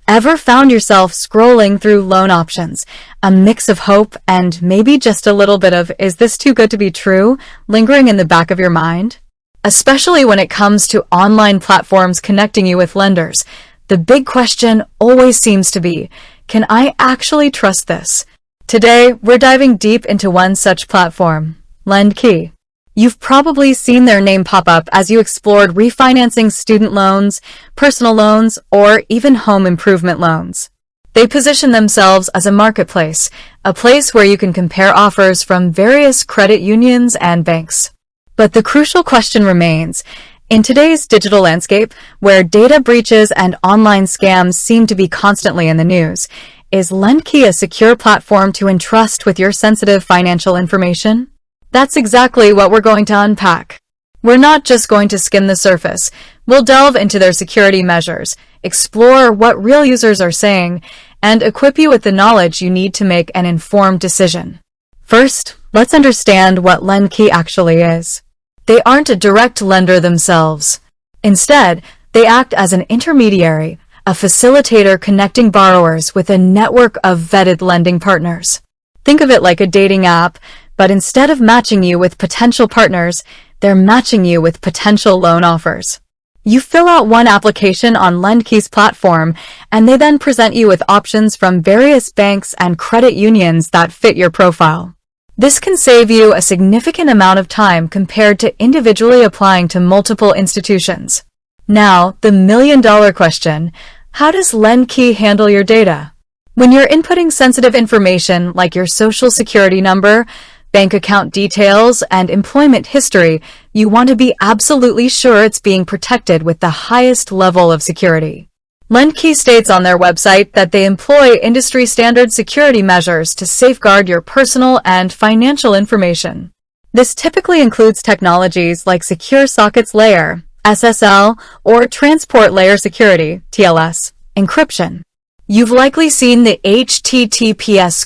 Ever found yourself scrolling through loan options, a mix of hope and maybe just a little bit of "is this too good to be true" lingering in the back of your mind? Especially when it comes to online platforms connecting you with lenders, the big question always seems to be, can I actually trust this? Today, we're diving deep into one such platform, LendKey. You've probably seen their name pop up as you explored refinancing student loans, personal loans, or even home improvement loans. They position themselves as a marketplace, a place where you can compare offers from various credit unions and banks. But the crucial question remains, in today's digital landscape, where data breaches and online scams seem to be constantly in the news, is LendKey a secure platform to entrust with your sensitive financial information? That's exactly what we're going to unpack. We're not just going to skim the surface. We'll delve into their security measures, explore what real users are saying, and equip you with the knowledge you need to make an informed decision. First, let's understand what LendKey actually is. They aren't a direct lender themselves. Instead, they act as an intermediary, a facilitator connecting borrowers with a network of vetted lending partners. Think of it like a dating app, but instead of matching you with potential partners, they're matching you with potential loan offers. You fill out one application on LendKey's platform, and they then present you with options from various banks and credit unions that fit your profile. This can save you a significant amount of time compared to individually applying to multiple institutions. Now, the million-dollar question, how does LendKey handle your data? When you're inputting sensitive information like your social security number, bank account details, and employment history, you want to be absolutely sure it's being protected with the highest level of security. LendKey states on their website that they employ industry-standard security measures to safeguard your personal and financial information. This typically includes technologies like Secure Sockets Layer, SSL, or Transport Layer Security, TLS, encryption. You've likely seen the https://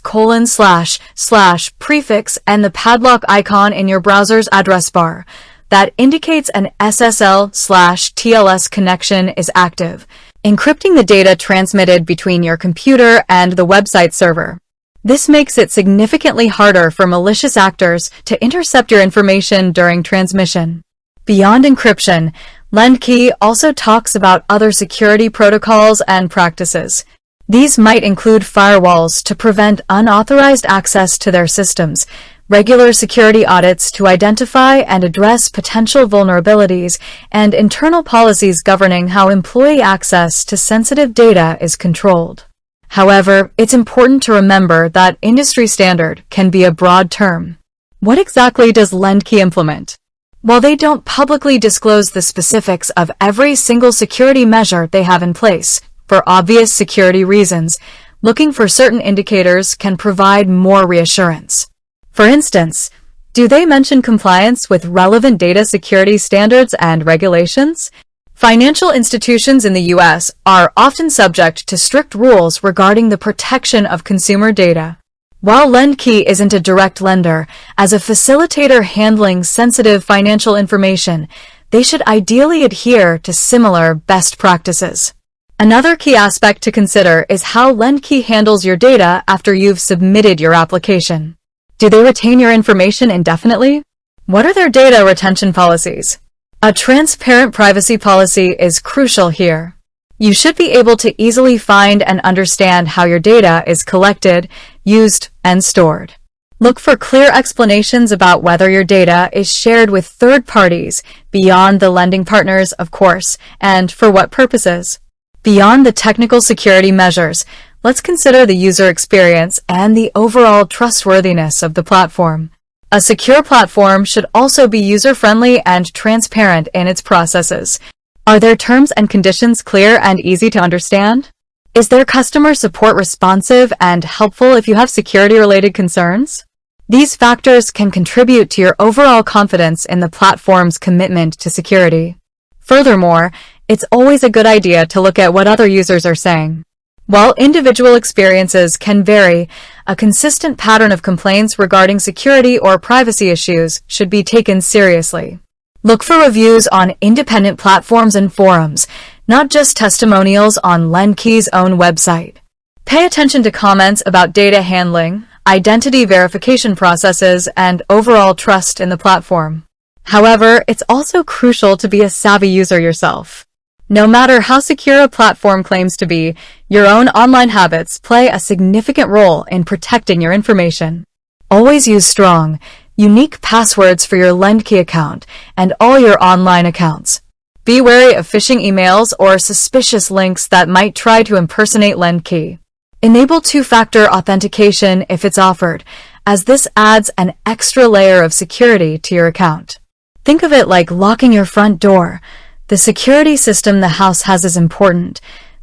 prefix and the padlock icon in your browser's address bar. That indicates an SSL/TLS connection is active, encrypting the data transmitted between your computer and the website server. This makes it significantly harder for malicious actors to intercept your information during transmission. Beyond encryption, LendKey also talks about other security protocols and practices. These might include firewalls to prevent unauthorized access to their systems, regular security audits to identify and address potential vulnerabilities, and internal policies governing how employee access to sensitive data is controlled. However, it's important to remember that industry standard can be a broad term. What exactly does LendKey implement? While they don't publicly disclose the specifics of every single security measure they have in place, for obvious security reasons, looking for certain indicators can provide more reassurance. For instance, do they mention compliance with relevant data security standards and regulations? Financial institutions in the U.S. are often subject to strict rules regarding the protection of consumer data. While LendKey isn't a direct lender, as a facilitator handling sensitive financial information, they should ideally adhere to similar best practices. Another key aspect to consider is how LendKey handles your data after you've submitted your application. Do they retain your information indefinitely? What are their data retention policies? A transparent privacy policy is crucial here. You should be able to easily find and understand how your data is collected, used, and stored. Look for clear explanations about whether your data is shared with third parties, beyond the lending partners, of course, and for what purposes. Beyond the technical security measures, let's consider the user experience and the overall trustworthiness of the platform. A secure platform should also be user-friendly and transparent in its processes. Are their terms and conditions clear and easy to understand? Is their customer support responsive and helpful if you have security-related concerns? These factors can contribute to your overall confidence in the platform's commitment to security. Furthermore, it's always a good idea to look at what other users are saying. While individual experiences can vary, a consistent pattern of complaints regarding security or privacy issues should be taken seriously. Look for reviews on independent platforms and forums, not just testimonials on LendKey's own website. Pay attention to comments about data handling, identity verification processes, and overall trust in the platform. However, it's also crucial to be a savvy user yourself. No matter how secure a platform claims to be, your own online habits play a significant role in protecting your information. Always use strong, unique passwords for your LendKey account and all your online accounts. Be wary of phishing emails or suspicious links that might try to impersonate LendKey. Enable two-factor authentication if it's offered, as this adds an extra layer of security to your account. Think of it like locking your front door. The security system the house has is important,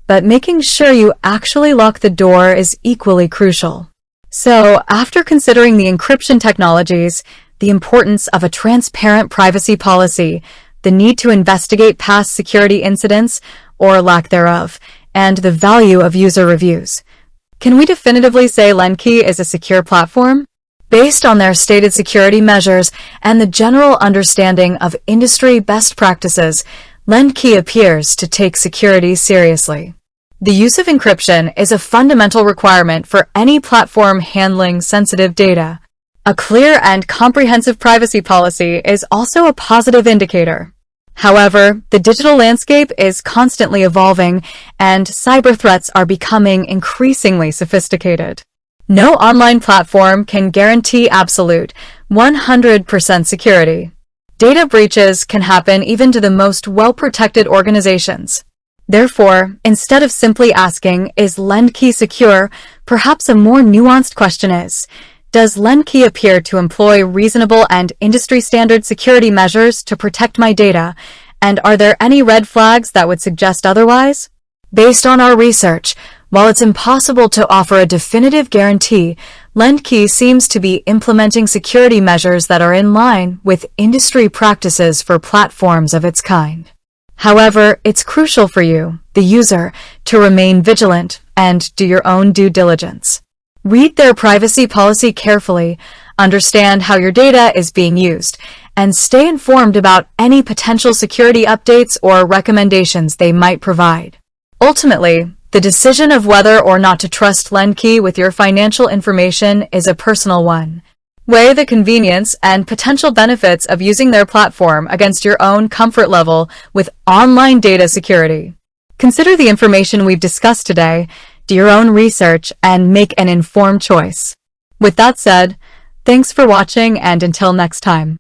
but making sure you actually lock the door is equally crucial. So, after considering the encryption technologies, the importance of a transparent privacy policy, the need to investigate past security incidents, or lack thereof, and the value of user reviews, can we definitively say LendKey is a secure platform? Based on their stated security measures and the general understanding of industry best practices, LendKey appears to take security seriously. The use of encryption is a fundamental requirement for any platform handling sensitive data. A clear and comprehensive privacy policy is also a positive indicator. However, the digital landscape is constantly evolving, and cyber threats are becoming increasingly sophisticated. No online platform can guarantee absolute 100% security. Data breaches can happen even to the most well-protected organizations. Therefore, instead of simply asking, "Is LendKey secure?" perhaps a more nuanced question is, does LendKey appear to employ reasonable and industry-standard security measures to protect my data, and are there any red flags that would suggest otherwise? Based on our research, while it's impossible to offer a definitive guarantee, LendKey seems to be implementing security measures that are in line with industry practices for platforms of its kind. However, it's crucial for you, the user, to remain vigilant and do your own due diligence. Read their privacy policy carefully, understand how your data is being used, and stay informed about any potential security updates or recommendations they might provide. Ultimately, the decision of whether or not to trust LendKey with your financial information is a personal one. Weigh the convenience and potential benefits of using their platform against your own comfort level with online data security. Consider the information we've discussed today, do your own research, and make an informed choice. With that said, thanks for watching, and until next time.